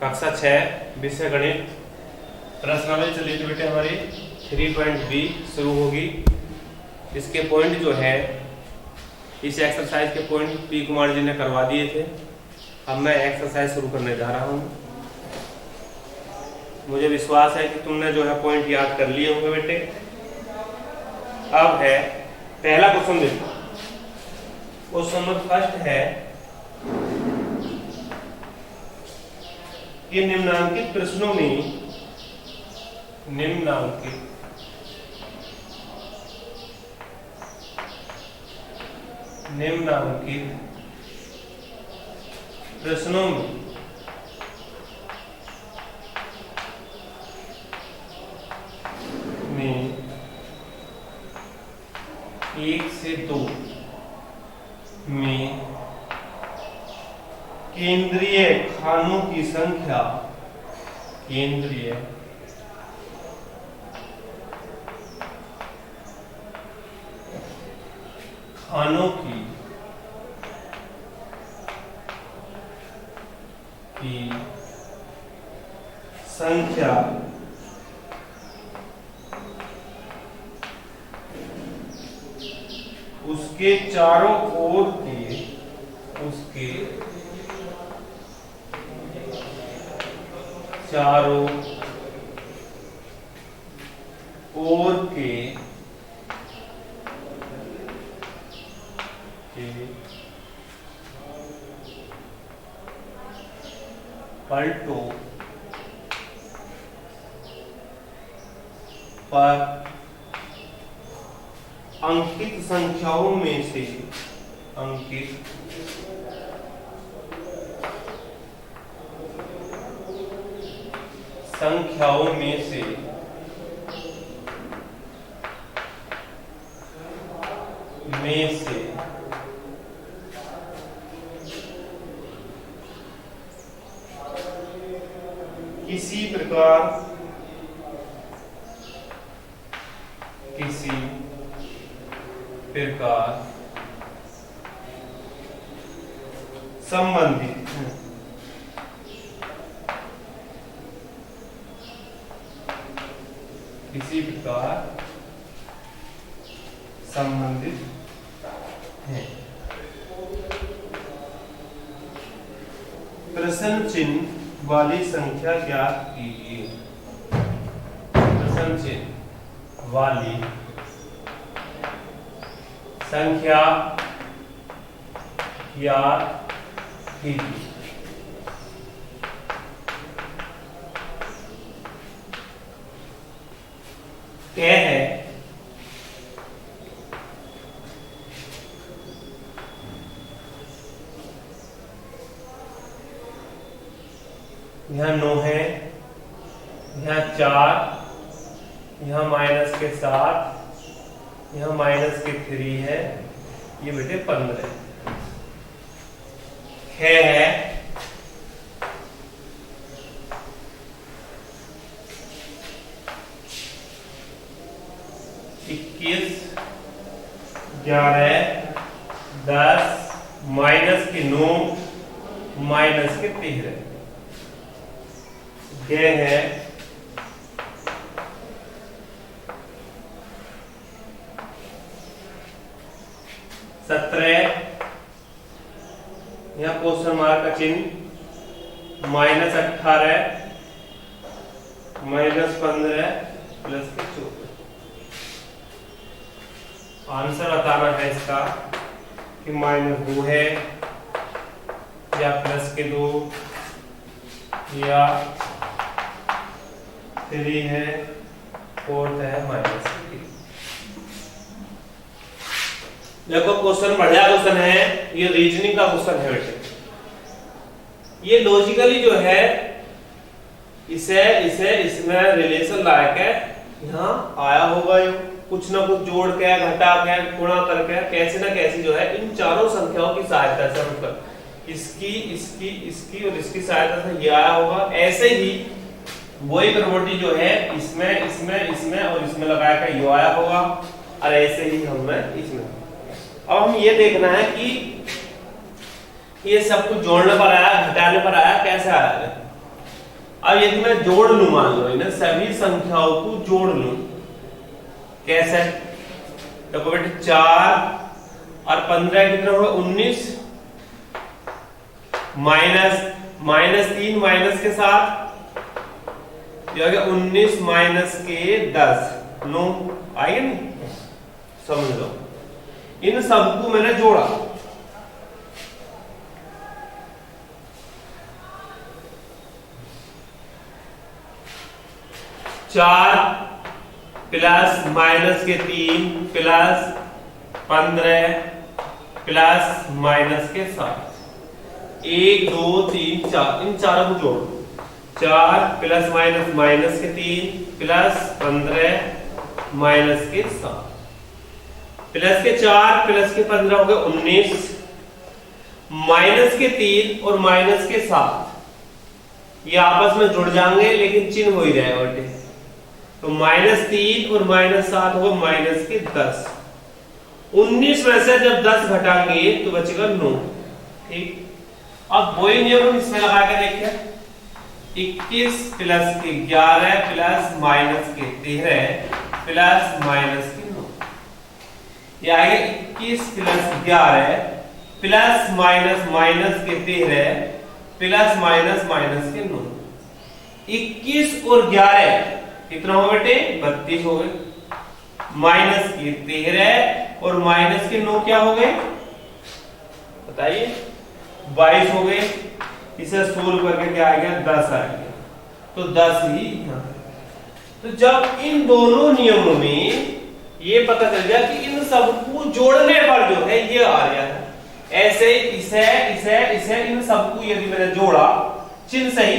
कक्षा 6 विषय गणित प्रश्नावली चलिए तो बेटे हमारी 3.b शुरू होगी। इसके पॉइंट जो है इस एक्सरसाइज के पॉइंट पी कुमार जी ने करवा दिए थे। अब मैं एक्सरसाइज शुरू करने जा रहा हूँ। मुझे विश्वास है कि तुमने जो है पॉइंट याद कर लिए होंगे बेटे। अब है पहला क्वेश्चन देखो। क्वेश्चन नंबर फर्स्ट है कि निम्नांकित प्रश्नों में निम्नांकित प्रश्नों में 1 से 2 में केंद्रीय खानों की संख्या खानों की संख्या उसके चारों ओर के चारों ओर के पलटों पर अंकित संख्याओं में से किसी प्रकार संबंधित है। प्रश्न चिन्ह वाली संख्या ज्ञात कीजिए। प्रश्न चिन्ह वाली संख्या ज्ञात कीजिए। क्या है? यहाँ 9 है, यहाँ 4, यहाँ माइनस के 7, यहाँ माइनस के 3 है, ये बेटे 15 है। 21, 11, 10, माइनस के 9, माइनस के 13 ये है 17, यहाँ क्वेश्चन मार्क का चिन्ह, माइनस 18, माइनस 15, प्लस के 14। आंसर बताना है इसका कि माइनस 2 है या प्लस के 2 या 3 है, 4 है, माइनस 3। देखो क्वेश्चन बढ़िया क्वेश्चन है, ये रीजनिंग का क्वेश्चन है बेटे। ये लॉजिकली जो है इसे इसमें रिलेशन ला के यहाँ आया होगा, ये कुछ ना कुछ जोड़ के घटा के गुणा करके कैसे ना कैसे जो है इन चारों संख्याओं की सहायता से मतलब इसकी और इसकी सहायता से ये आया होगा। ऐसे ही वही प्रॉपर्टी जो है इसमें और इसमें लगाया का ये आया होगा, और ऐसे ही हमें इसमें। अब हम ये देखना है कि ये सब कुछ जोड़ने पर आया, घटाने पर आया, कैसे आया। अब यदि मैं जोड़ लूं, मान लो इन्हें सभी संख्याओं को जोड़ लूं, कैसे? देखो बेटे 4 और 15 कितना होगा? 19 माइनस 3 माइनस के साथ ये हो गया 19 माइनस के 10 9 आएगा नहीं? समझ लो इन सबको मैंने जोड़ा, चार प्लस माइनस के 3 प्लस 15 प्लस माइनस के 7, 1 2 3 4, इन चारों को जोड़ो, 4 प्लस माइनस माइनस के 3 प्लस 15 माइनस के 7, प्लस के 4 प्लस के 15 हो गए 19, माइनस के 3 और माइनस के 7 ये आपस में जुड़ जाएंगे लेकिन चिन्ह हो ही जाएगा बेटे, तो -3 और -7 होगा माइनस के 10, 19 में से जब 10 घटाएंगे तो बचेगा 9। ठीक, अब वही नियम हम इसमें लगा के देखिए, 21 प्लस के 11 प्लस माइनस के 13 प्लस माइनस के 9, ये आएगा 21 प्लस 11 प्लस माइनस के 13 प्लस माइनस के 9, 21 और 11 कितना हो बेटे? 32 हो गए, माइनस के 13 और माइनस के 9 क्या हो गए बताइए? 22 हो गए, इसे सोल्व करके क्या आ गया? 10 आ गया, तो 10 ही यहाँ। तो जब इन दोनों नियमों में ये पता चल गया कि इन सबको जोड़ने पर जो है ये आ रहा है, ऐसे इसे इन सबको यदि मैंने जोड़ा चिन्ह सही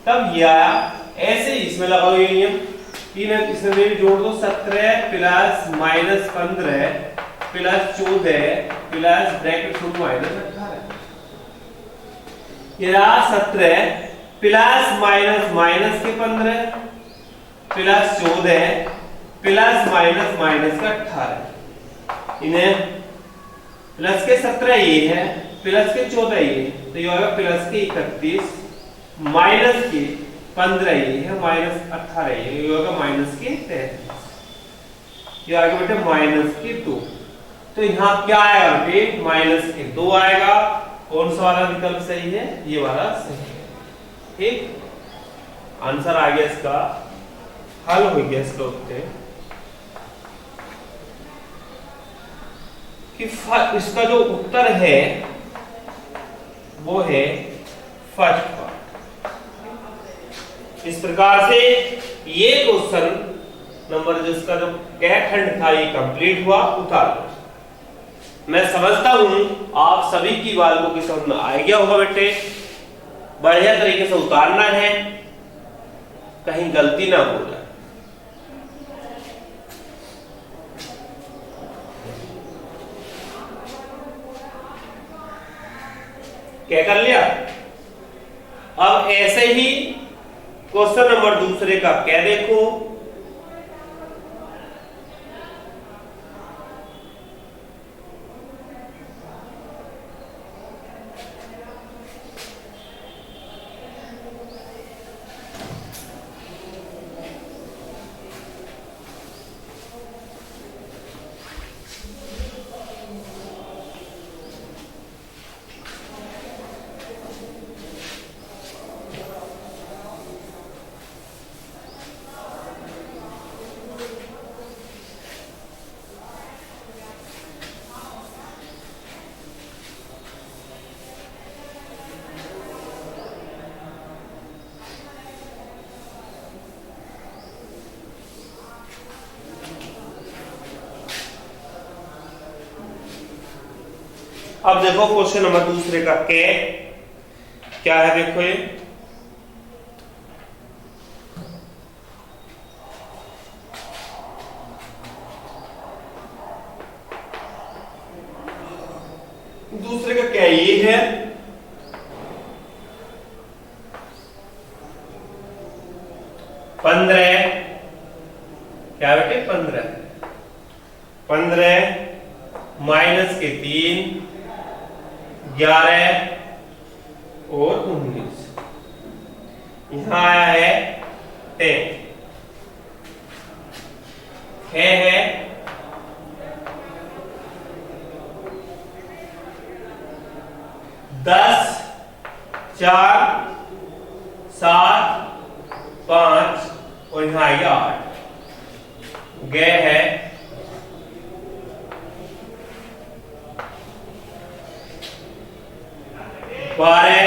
तब ये आया, ऐसे इसमें लगाओ ये नियम, इसमें भी जोड़ दो, 17 प्लस -15 प्लस 14 प्लस ब्रैकेट शुरू -18, ये रहा 17 प्लस माइनस के 15 प्लस 14 प्लस माइनस का 18, इन्हें प्लस के 17 ये है, प्लस के 14 ये, तो ये होगा प्लस के 31 माइनस के 15 ये है, -18 ये होगा माइनस के 33, ये आएगा बेटे माइनस के 2, तो यहाँ क्या आएगा बेटे? माइनस के 2 आएगा। कौन सा वाला विकल्प सही है? ये वाला सही है। ठीक, आंसर आ गया, इसका हल हो गया इसका उत्तर कि इसका जो उत्तर है वो है फर्स्ट पार्ट। इस प्रकार से ये क्वेश्चन नंबर जिसका जो क खंड था ये कंप्लीट हुआ। उतार लो। मैं समझता हूं आप सभी की बातों की समझ में आ गया होगा बेटे। बढ़िया तरीके से उतारना है, कहीं गलती ना हो जाए। क्या कर लिया? अब ऐसे ही क्वेश्चन नंबर दूसरे का क्या देखो। अब देखो क्वेश्चन नंबर दूसरे का क्या है। देखो ये दूसरे का क्या ये है। पंद्रह क्या बेटे? 15 माइनस के 3 11 और 19 यहां आया है 10 4 7 5 और यहां आ गया 8। ग है 12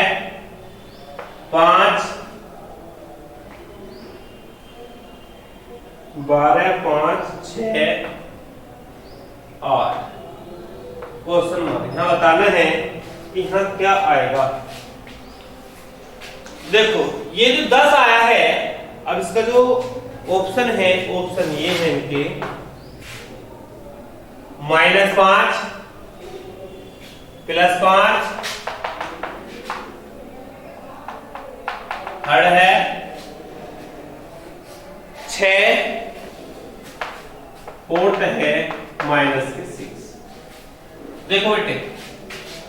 5 12 5 6 8। क्वेश्चन मार्क यहां बताना है कि यहां क्या आएगा। देखो ये जो 10 आया है, अब इसका जो ऑप्शन है, ऑप्शन ये है इनके -5 +5, थर्ड है 6, फोर्थ है -6। देखो बेटे,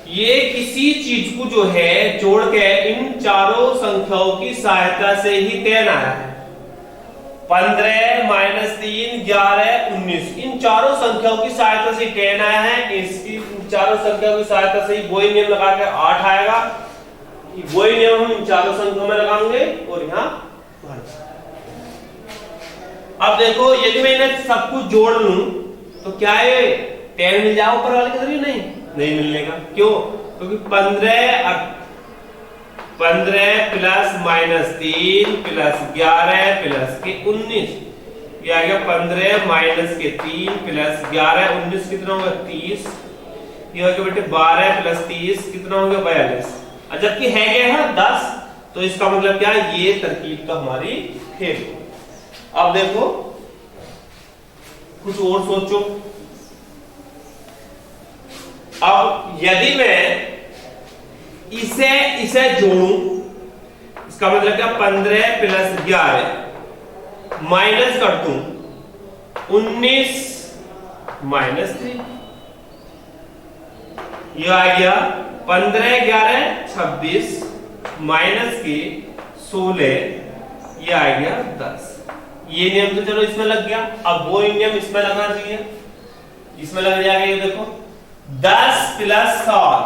ये किसी चीज को जो है जोड़ के इन चारों संख्याओं की सहायता से ही टेन आया है। 15 -3 11 19, इन चारों संख्याओं की सहायता से 10 आया है। इसकी चारों संख्याओं की सहायता से वही नियम लगा के 8 आएगा। वही नियम हम इन चारों संख्याओं में लगाएंगे और यहाँ अब देखो यदि मैं इन्हें सब कुछ जोड़ लूं तो क्या ये 10 मिल जाएगा ऊपर वाले के जरिए? नहीं मिलने का। क्यों? क्योंकि 15 प्लस -3 प्लस 11 प्लस के 19, ये आ गया 15 माइनस के 3 प्लस 11 19 कितना होगा 30। ये हो गया बेटे 12 प्लस 30 कितना होगा 42। और जबकि है क्या है 10, तो इसका मतलब क्या है, ये तरकीब तो हमारी फेल। अब देखो कुछ और सोचो। अब यदि मैं इसे जोड़ूं, इसका मतलब क्या 15 प्लस 11 माइनस कर दूं 19 माइनस 3, ये आ गया 15 11 26 माइनस के 16, ये आ गया 10। ये नियम तो चलो इसमें लग गया। अब वो नियम इसमें लगना चाहिए, इसमें लग जाएगा। ये देखो 10 प्लस 7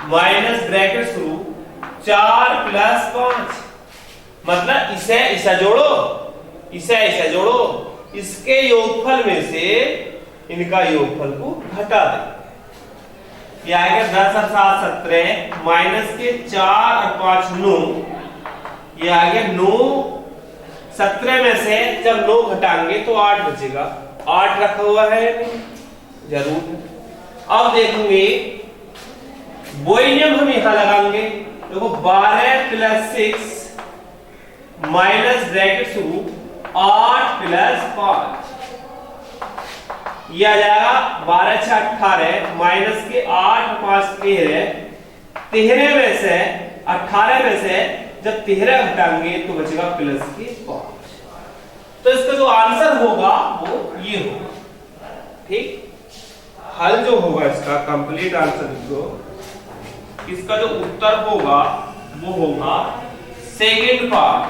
माइनस ब्रैकेट शुरू 4 प्लस 5, मतलब इसे जोड़ो, इसे जोड़ो, इसके योगफल में से इनका योगफल को घटा दे। ये आएगा 10 और 7 17 माइनस के 4 और 5 9, ये आ गया 9। 17 में से जब 9 घटाएंगे तो 8 बचेगा। 8 रखा हुआ है जरूर है। अब देखेंगे वही नियम हम यहां लगाएंगे। देखो 12 प्लस 6 माइनस ब्रैकेट शुरू 8 प्लस 5, ये आ जाएगा 12 6 18 माइनस के 8 5 13। 13 में से 18 में से जब 13 घटाएंगे तो बचेगा प्लस के 5। तो इसका जो आंसर होगा वो ये होगा। ठीक, हल जो होगा इसका कंप्लीट आंसर लिखो, इसका जो उत्तर होगा वो होगा सेकंड पार्ट।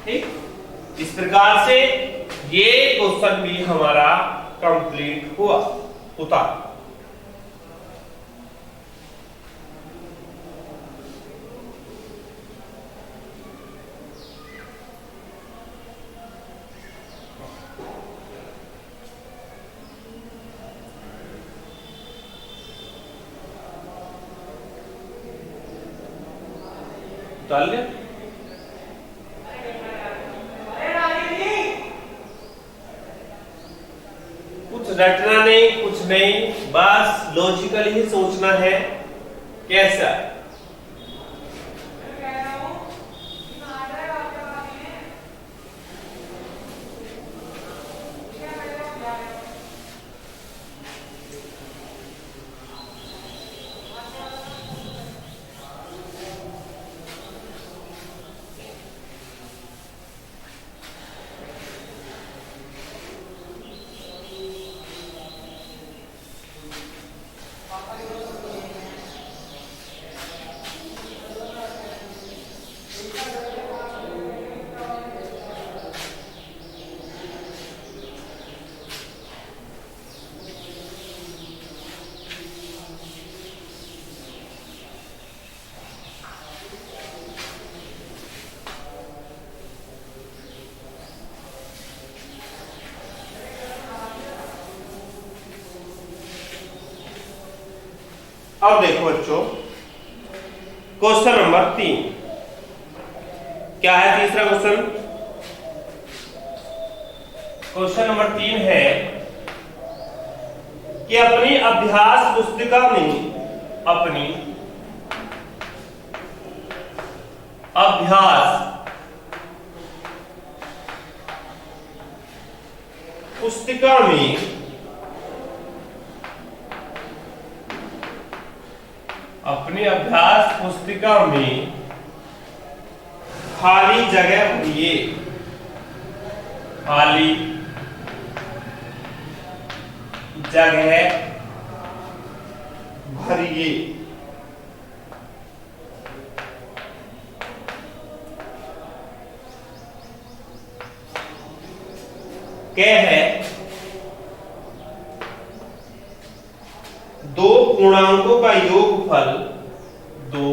ठीक, इस प्रकार से ये क्वेश्चन भी हमारा कंप्लीट हुआ। उतार डाल ले। कुछ रटना नहीं, कुछ नहीं, बस लॉजिकली ही सोचना है। कैसा? अब देखो बच्चों, क्वेश्चन नंबर 3 क्या है? तीसरा क्वेश्चन, क्वेश्चन नंबर 3 है कि अपनी अभ्यास पुस्तिका में, अपनी अभ्यास पुस्तिका में अपनी अभ्यास पुस्तिका में खाली जगह भरिए, खाली जगह भरिए। क्या है? दो पूर्णांकों का योगफल, दो